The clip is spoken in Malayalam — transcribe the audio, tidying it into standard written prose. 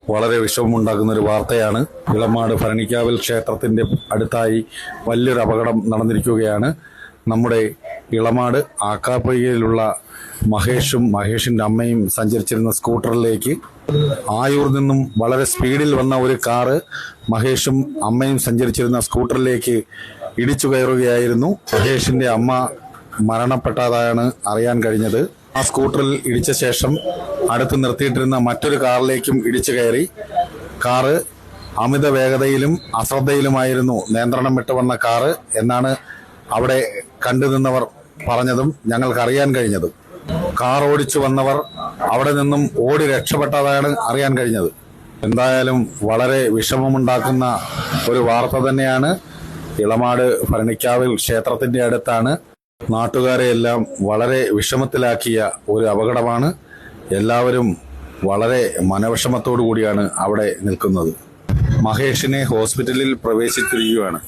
വളരെ വിഷമമുണ്ടാക്കുന്ന ഒരു വാർത്തയാണ്. ഇളമാട് ഭരണിക്കാവിൽ ക്ഷേത്രത്തിന്റെ അടുത്തായി വലിയൊരു അപകടം നടന്നിരിക്കുകയാണ്. നമ്മുടെ ഇളമാട് ആക്കാപ്പൊയ്കയിലുള്ള മഹേഷിന്റെ അമ്മയും സഞ്ചരിച്ചിരുന്ന സ്കൂട്ടറിലേക്ക് ആയൂർ നിന്നും വളരെ സ്പീഡിൽ വന്ന ഒരു കാറ് മഹേഷും അമ്മയും സഞ്ചരിച്ചിരുന്ന സ്കൂട്ടറിലേക്ക് ഇടിച്ചു കയറുകയായിരുന്നു. മഹേഷിന്റെ അമ്മ മരണപ്പെട്ടതാണ് അറിയാൻ കഴിഞ്ഞത്. ആ സ്കൂട്ടറിൽ ഇടിച്ച ശേഷം അടുത്ത് നിർത്തിയിട്ടിരുന്ന മറ്റൊരു കാറിലേക്കും ഇടിച്ചു കയറി. കാറ് അമിത വേഗതയിലും അശ്രദ്ധയിലുമായിരുന്നു നിയന്ത്രണം വിട്ടു വന്ന കാറ് എന്നാണ് അവിടെ കണ്ടുനിന്നവർ പറഞ്ഞതും ഞങ്ങൾക്കറിയാൻ കഴിഞ്ഞതും. കാർ ഓടിച്ചു വന്നവർ അവിടെ നിന്നും ഓടി രക്ഷപ്പെട്ടതാണ് അറിയാൻ കഴിഞ്ഞത്. എന്തായാലും വളരെ വിഷമമുണ്ടാക്കുന്ന ഒരു വാർത്ത തന്നെയാണ്. ഇളമാട് ഭരണിക്കാവിൽ ക്ഷേത്രത്തിന്റെ അടുത്താണ്. നാട്ടുകാരെയെല്ലാം വളരെ വിഷമത്തിലാക്കിയ ഒരു അപകടമാണ്. എല്ലാവരും വളരെ മനവിഷമത്തോടു കൂടിയാണ് അവിടെ നിൽക്കുന്നത്. മഹേഷിനെ ഹോസ്പിറ്റലിൽ പ്രവേശിച്ചിരിക്കുകയാണ്.